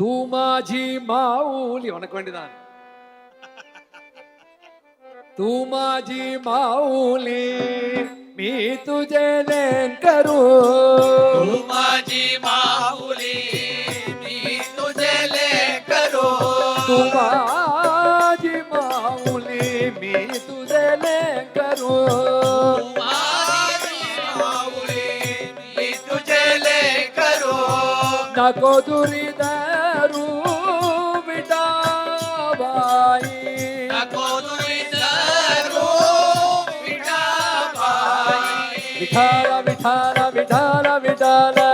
तू माझी माऊली उनक वेंडिदान तू माझी माऊली मी तुझे लेन करू तू माझी माऊली मी तुझे लेन करू तू माझी माऊली मी तुझे लेन करू नको दुरी दारू विठाबाई नको दुरी दारू विठाबाई विठाला विठाला विठाला विठाला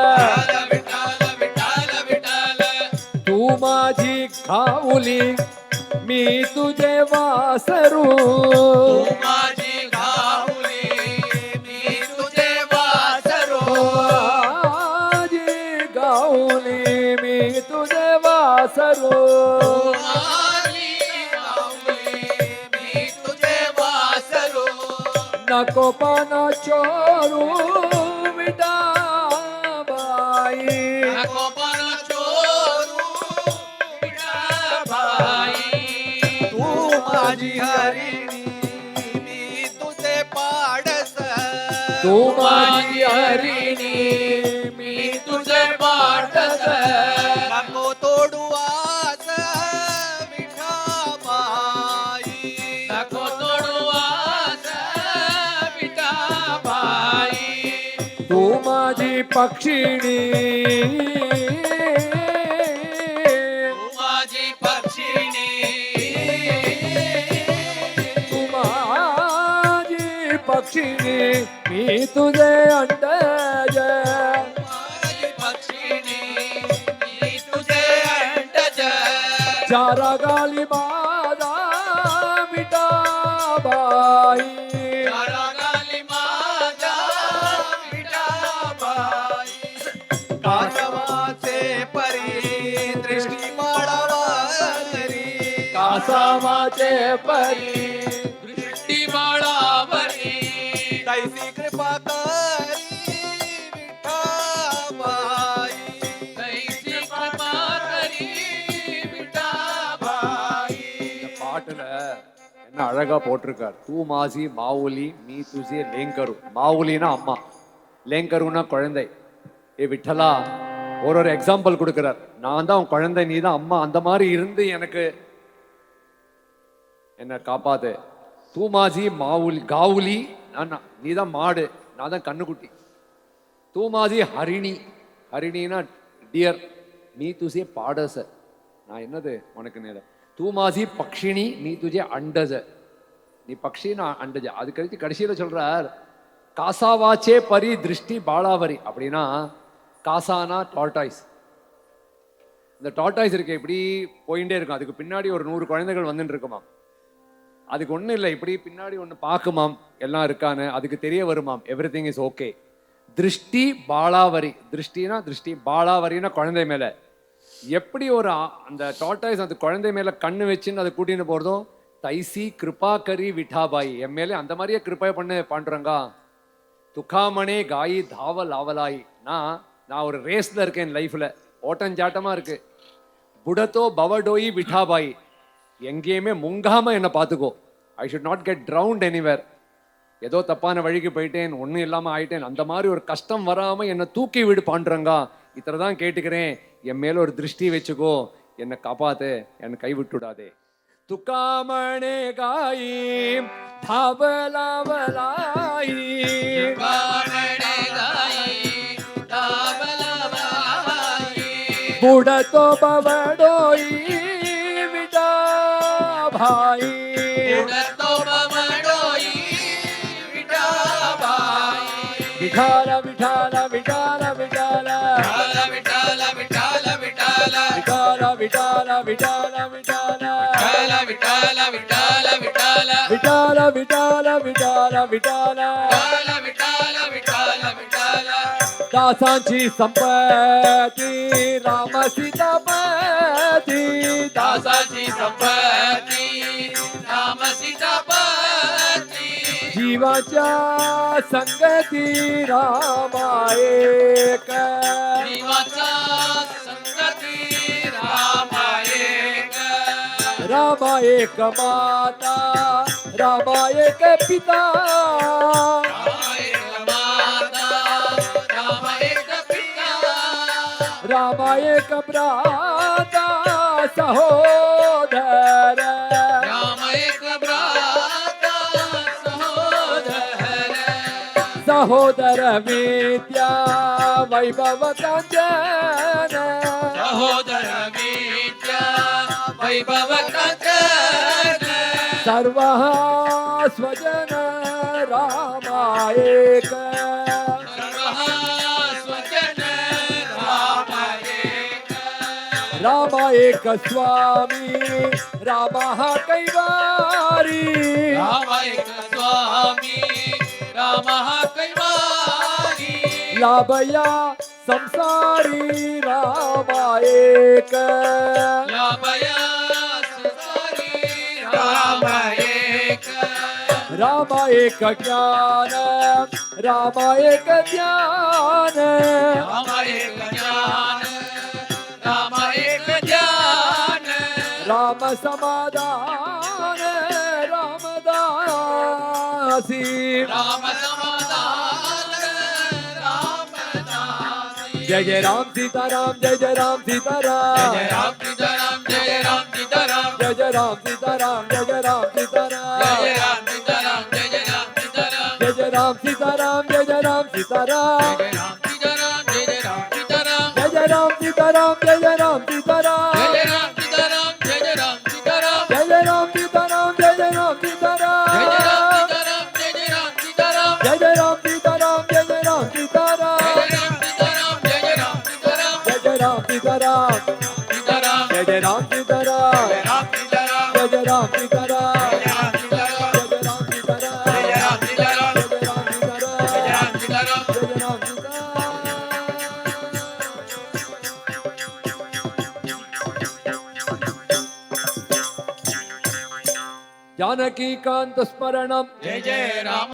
विठाल विठाल विठाल तू माझी खाऊली मी तुझे वासरू तू माझी घाऊली मी तुझे वासरू माझी गाऊली मी तुझे वासरू नको पण चोरू विठाबाई नको पण चोरू विठाबाई तू माझी हरिणी मी तुझे पाडस तू माझी हरिणी मी तुझे पाडस नको तोडू आस विठाबाई नको तोडू आस विठाबाई तू माझी पक्षिणी तू माझी पक्षिणी तू माझी पक्षिणी मी तुझे अंडज माझी पक्षिणी मी तुझे अंडज चारा गाली माझा विठाबाई गाली माझा विठाबाई कासवाचे परी दृष्टी बाळावरी कासामाचे परी दृष्टी बाळावरी तैसी कृपा करी विठाबाई तैसी कृपा करी विठाबाई பாட்டுல என்ன அழகா போட்டிருக்கார் தூ மாசி மாவுலி மீ துசிய லேங்கரு மாவுலினா அம்மா லேங்கருனா குழந்தை ஏ விட்டலா ஒரு எக்ஸாம்பிள் கொடுக்கிறார் நான் தான் உன் குழந்தை நீ தான் அம்மா அந்த மாதிரி இருந்து எனக்கு என்ன காப்பாத்து தூ மாசி மாவுலி காவுலி நீ தான் மாடு நான் தான் கண்ணுக்குட்டி தூ மாசி ஹரிணி ஹரிணினா டியர் மீ துசிய பாடச நான் என்னது உனக்கு நேர तू माझी पक्षिणी मी तुझे अंडज நீ பக்ஷி நான் அண்டஜ அது கழிச்சு கடைசியில சொல்றார் காசாவாச்சே பரி திருஷ்டி பாலாவரி அப்படின்னா காசானா டார்டாய்ஸ் இந்த டார்டாய்ஸ் இருக்கு இப்படி போயிட்டே இருக்கும் அதுக்கு பின்னாடி ஒரு 100 குழந்தைகள் வந்துட்டு இருக்குமாம் அதுக்கு ஒன்றும் இல்லை இப்படி பின்னாடி ஒன்று பார்க்குமாம் எல்லாம் இருக்கான்னு அதுக்கு தெரிய வருமாம் எவ்ரி திங் இஸ் ஓகே திருஷ்டி பாலாவரி திருஷ்டினா திருஷ்டி பாலாவரினா குழந்தை மேலே எப்படி ஒரு அந்த டாட்டாய்ஸ் அந்த குழந்தை மேல கண்ணு வச்சுன்னு அதை கூட்டின்னு போறதும் தைசி கிருபா கரி விட்டாபாய் என் மேலே அந்த மாதிரியே கிருப்பா பண்ணு பாண்டுறங்க துக்காமனே காயி தாவ லாவலாய் நான் ஒரு ரேஸ்ல இருக்கேன் லைஃப்ல ஓட்டஞ்சாட்டமா இருக்கு புடத்தோ பவடோயி விட்டாபாய் எங்கேயுமே முங்காம என்னை பார்த்துக்கோ I should not get drowned anywhere ஏதோ தப்பான வழிக்கு போயிட்டேன் ஒன்றும் இல்லாமல் ஆயிட்டேன் அந்த மாதிரி ஒரு கஷ்டம் வராமல் என்னை தூக்கி விடு பாண்டுறங்க இத்தனை தான் கேட்டுக்கிறேன் என் மேல ஒரு திருஷ்டி வச்சுக்கோ என்னை காப்பாத்து என்னை கை விட்டுடாதே துக்காமணே காயி தாவலாவலாயி बुडतो बवडोई विटा भाई विठाला विठाला विठाला विठाला विठाला विठाला विठाला विठाला विठाला विठाला विठाला विठाला दासांची संपत्ती राम सीतापती दासाची संपत्ती राम सीतापती जीवाच्या संगती रामा एक जीवाचा संगती राम एक माता राम एक पिता राम एक माता राम एक पिता राम एक भ्राता सहोदर राम एक भ्राता सहोदर सहोदर विद्या वैभव कांचन सहोदर विद्या वैभव कंचन सर्व स्वजन रामायक सर्वः स्वजन राम एक रामायक स्वामी राम कैवारी राम एक स्वामी रामः कैवारी लाभया संसारी रामायक लाभया संसारी राम एक राम एक ज्ञान राम एक ध्यान राम एक ज्ञान राम एक ध्यान राम समाधान रामदासी राम समाधान रामदासी जय जय राम सीताराम जय जय राम सीताराम जय राम सीताराम जय राम सीताराम जय जय राम सीताराम जय जय राम सीताराम जय राम सीताराम जय राम सीताराम जय जय राम सीताराम जय जय राम सीताराम जय राम सीताराम जय राम सीताराम जय जय राम सीताराम जय जय राम सीताराम जय राम सीताराम जय राम सीताराम जय जय राम सीताराम जय जय राम सीताराम जय राम सीताराम जय राम सीताराम जय जय राम सीताराम जय जय राम सीताराम जय राम सीताराम जय जय राम सीताराम सीताराम जय जय राम सीताराम जय राम सीताराम जय जय राम सीताराम जय राम सीताराम जय जय राम सीताराम जय राम सीताराम जय जय राम सीताराम जय राम सीताराम जय जय राम सीताराम जानकी कांत स्मरणम जय जय राम